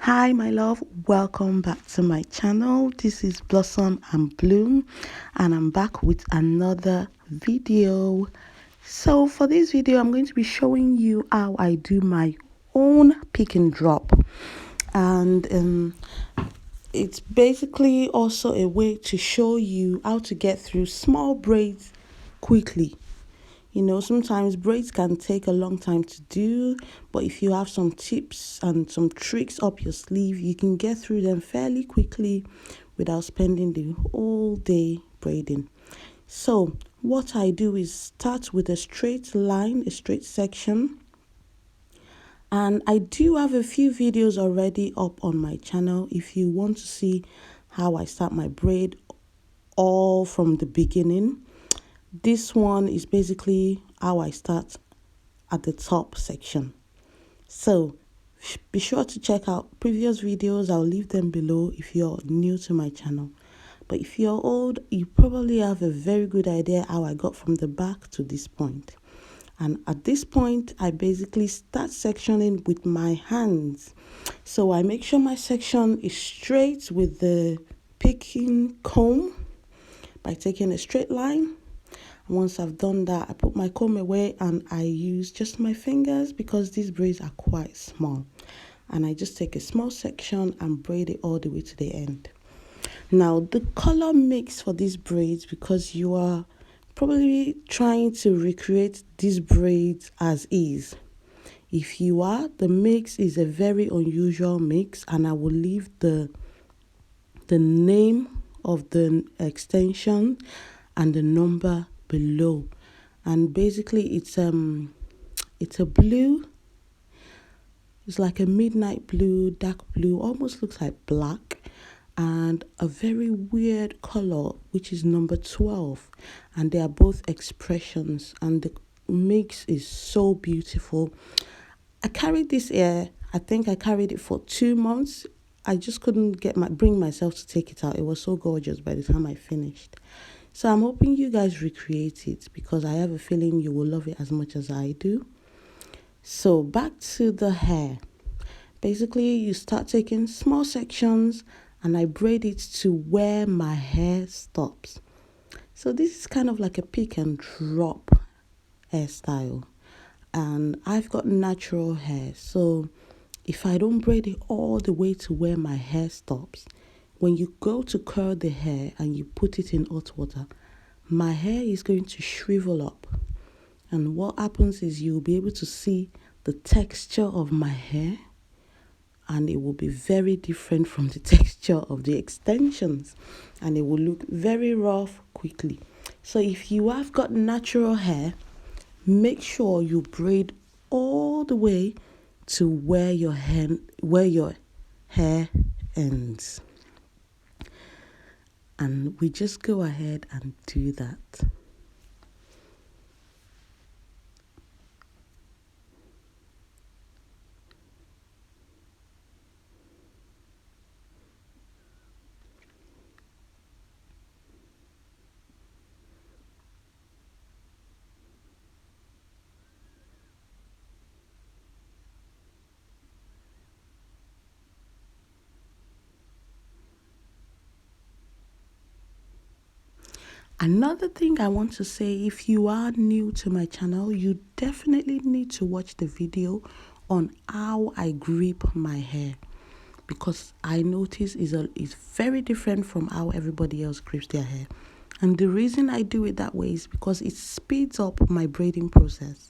Hi my love, welcome back to my channel. This is Blossom and Bloom and I'm back with another video. So for this video I'm going to be showing you how I do my own pick and drop, and it's basically also a way to show you how to get through small braids quickly. You know, sometimes braids can take a long time to do, but if you have some tips and some tricks up your sleeve, you can get through them fairly quickly without spending the whole day braiding. So what I do is start with a straight line, a straight section. And I do have a few videos already up on my channel if you want to see how I start my braid all from the beginning. This one is basically how I start at the top section. So be sure to check out previous videos. I'll leave them below if you're new to my channel. But if you're old, you probably have a very good idea how I got from the back to this point. And at this point, I basically start sectioning with my hands. So I make sure my section is straight with the picking comb by taking a straight line. Once I've done that, I put my comb away and I use just my fingers because these braids are quite small. And I just take a small section and braid it all the way to the end. Now, the color mix for these braids, because you are probably trying to recreate these braids as is. If you are, the mix is a very unusual mix, and I will leave the name of the extension and the number below. And basically it's a blue. It's like a midnight blue, dark blue, almost looks like black, and a very weird color which is number 12, and they are both expressions, and the mix is so beautiful. I carried this here. I think I carried it for 2 months. I just couldn't bring myself to take it out. It was so gorgeous by the time I finished. So I'm hoping you guys recreate it because I have a feeling you will love it as much as I do. So back to the hair. Basically, you start taking small sections and I braid it to where my hair stops. So this is kind of like a pick and drop hairstyle. And I've got natural hair. So if I don't braid it all the way to where my hair stops, when you go to curl the hair and you put it in hot water, my hair is going to shrivel up. And what happens is you'll be able to see the texture of my hair, and it will be very different from the texture of the extensions, and it will look very rough quickly. So if you have got natural hair, make sure you braid all the way to where your hair ends. And we just go ahead and do that. Another thing I want to say, if you are new to my channel, you definitely need to watch the video on how I grip my hair, because I notice is very different from how everybody else grips their hair. And the reason I do it that way is because it speeds up my braiding process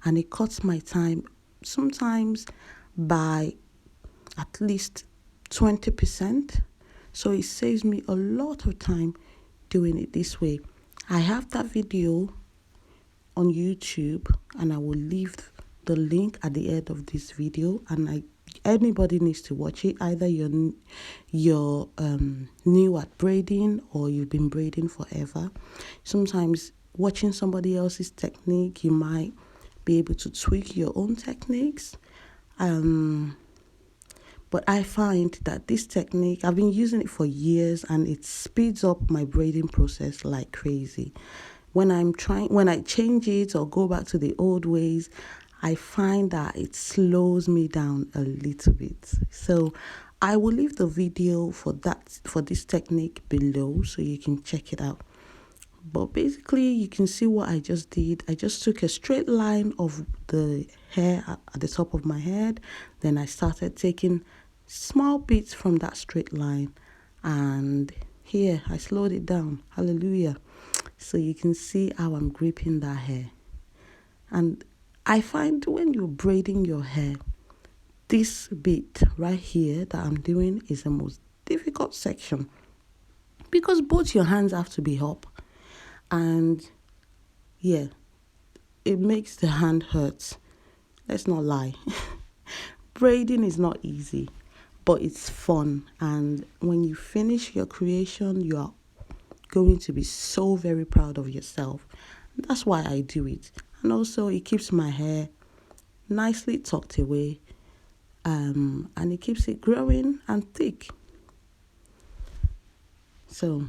and it cuts my time sometimes by at least 20%. So it saves me a lot of time doing it this way. I have that video on YouTube and I will leave the link at the end of this video, and anybody needs to watch it. Either you're new at braiding or you've been braiding forever. Sometimes watching somebody else's technique, you might be able to tweak your own techniques. But I find that this technique, I've been using it for years and it speeds up my braiding process like crazy. When I change it or go back to the old ways, I find that it slows me down a little bit. So I will leave the video for this technique below so you can check it out. But basically, you can see what I just did. I just took a straight line of the hair at the top of my head. Then I started taking small bits from that straight line. And here, I slowed it down. Hallelujah. So you can see how I'm gripping that hair. And I find when you're braiding your hair, this bit right here that I'm doing is the most difficult section. Because both your hands have to be up. And yeah, it makes the hand hurt. Let's not lie. Braiding is not easy, but it's fun. And when you finish your creation, you are going to be so very proud of yourself. That's why I do it. And also, it keeps my hair nicely tucked away. And it keeps it growing and thick. So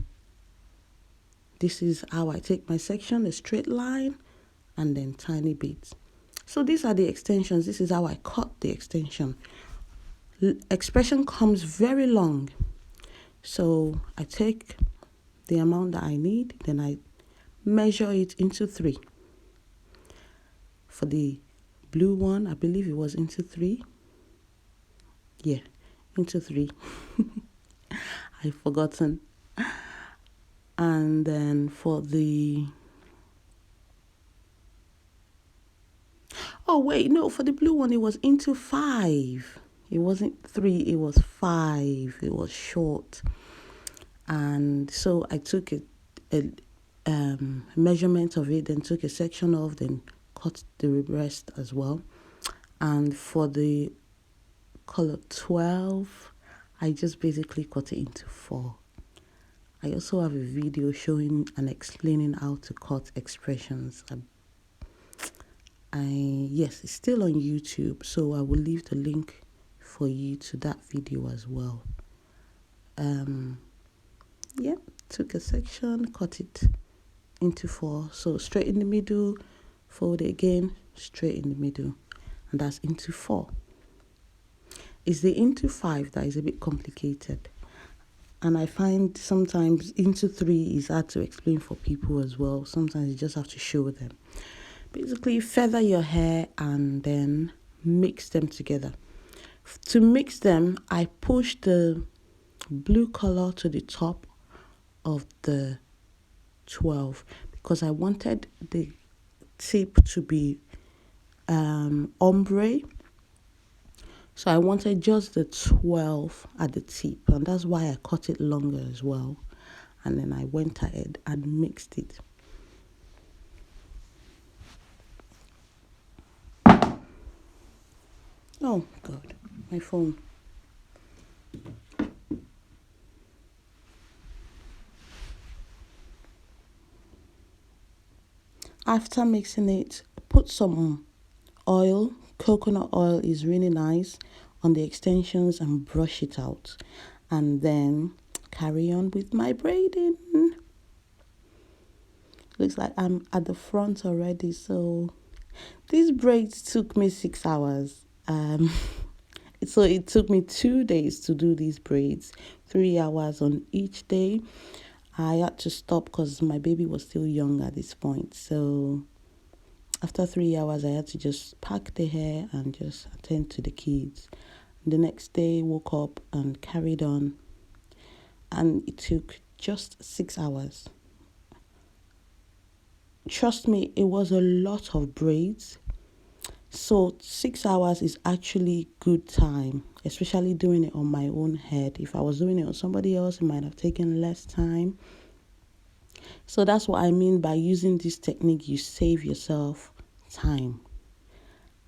this is how I take my section, a straight line and then tiny bits. So these are the extensions. This is how I cut the extension. Expression comes very long. So I take the amount that I need, then I measure it into 3. For the blue one, I believe it was into 3. Yeah, into 3. I've forgotten. And then for the... Oh, wait, no, for the blue one, it was into 5. It wasn't 3, it was 5. It was short. And so I took a measurement of it, then took a section off, then cut the rest as well. And for the color 12, I just basically cut it into 4. I also have a video showing and explaining how to cut expressions. Yes, it's still on YouTube, so I will leave the link for you to that video as well. Yeah, took a section, cut it into 4. So straight in the middle, fold it again, straight in the middle, and that's into 4. It's the into 5 that is a bit complicated. And I find sometimes into 3 is hard to explain for people as well. Sometimes you just have to show them. Basically, feather your hair and then mix them together. To mix them, I push the blue color to the top of the 12 because I wanted the tip to be ombre. So I wanted just the 12 at the tip, and that's why I cut it longer as well. And then I went ahead and mixed it. Oh God, my phone. After mixing it, put some oil. Coconut oil is really nice on the extensions and brush it out. And then carry on with my braiding. Looks like I'm at the front already. So these braids took me 6 hours. So it took me 2 days to do these braids, 3 hours on each day. I had to stop because my baby was still young at this point. So after 3 hours, I had to just pack the hair and just attend to the kids. The next day, woke up and carried on. And it took just 6 hours. Trust me, it was a lot of braids. So 6 hours is actually good time, especially doing it on my own head. If I was doing it on somebody else, it might have taken less time. So that's what I mean by using this technique. You save yourself time.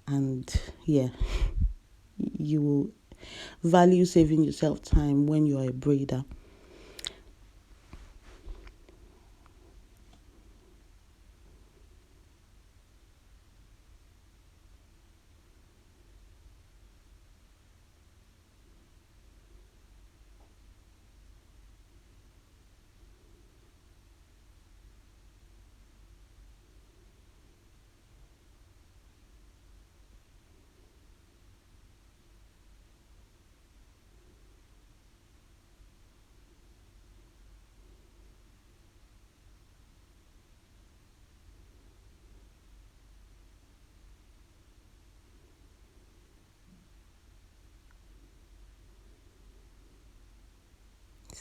And yeah, you will value saving yourself time when you're a braider.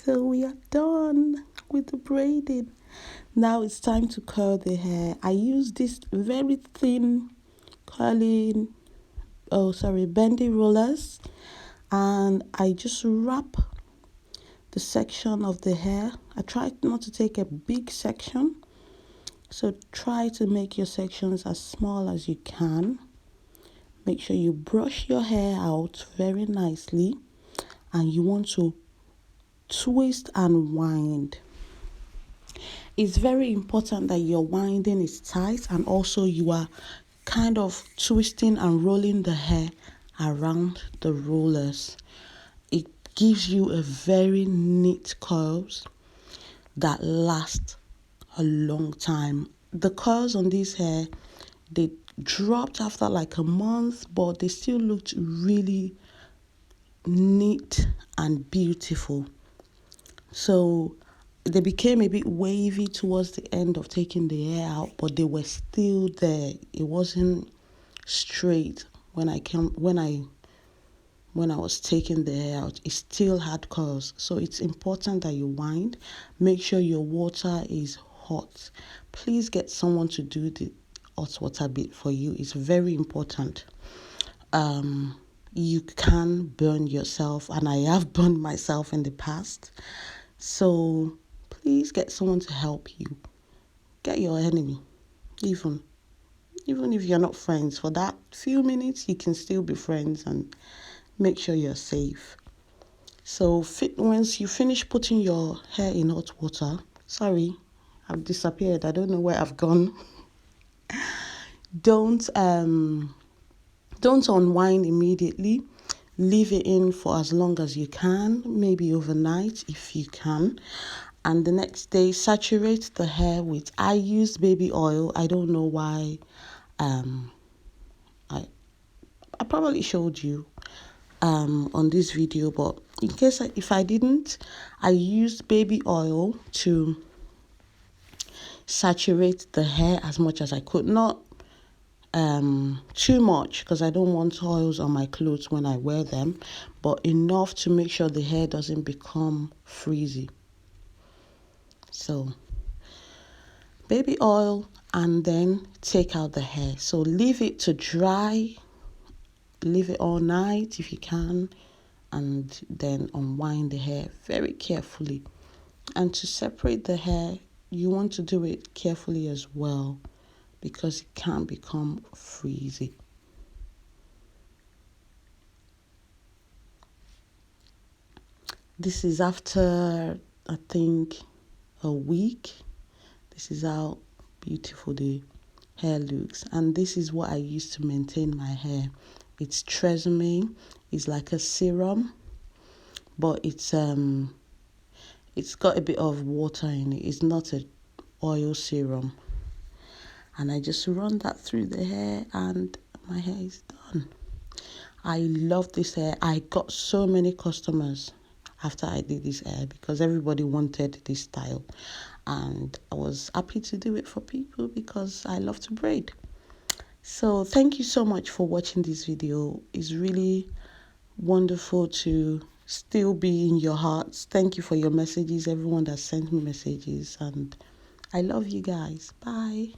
So we are done with the braiding. Now it's time to curl the hair. I use this very thin bendy rollers, and I just wrap the section of the hair. I try not to take a big section, so try to make your sections as small as you can. Make sure you brush your hair out very nicely, and you want to twist and wind. It's very important that your winding is tight, and also you are kind of twisting and rolling the hair around the rollers. It gives you a very neat curls that last a long time. The curls on this hair, they dropped after like a month, but they still looked really neat and beautiful. So they became a bit wavy towards the end of taking the hair out, but they were still there. It wasn't straight when I was taking the hair out. It still had curls. So it's important that you wind. Make sure your water is hot. Please get someone to do the hot water bit for you. It's very important. You can burn yourself, and I have burned myself in the past. So please get someone to help you. Get your enemy. Even if you're not friends, for that few minutes, you can still be friends and make sure you're safe. So once you finish putting your hair in hot water, sorry, I've disappeared. I don't know where I've gone. Don't unwind immediately. Leave it in for as long as you can, maybe overnight if you can. And the next day, saturate the hair with, I used baby oil. I don't know why. I probably showed you on this video, but in case if I didn't, I used baby oil to saturate the hair as much as I could. Not too much, because I don't want oils on my clothes when I wear them, but enough to make sure the hair doesn't become frizzy. So baby oil, and then take out the hair. So leave it to dry. Leave it all night if you can, and then unwind the hair very carefully. And to separate the hair, you want to do it carefully as well, because it can become frizzy. This is after, I think, a week. This is how beautiful the hair looks, and this is what I use to maintain my hair. It's Tresemme. It's like a serum, but it's got a bit of water in it. It's not an oil serum. And I just run that through the hair, and my hair is done. I love this hair. I got so many customers after I did this hair, because everybody wanted this style, and I was happy to do it for people because I love to braid. So thank you so much for watching this video. It's really wonderful to still be in your hearts. Thank you for your messages, everyone that sent me messages, and I love you guys. Bye.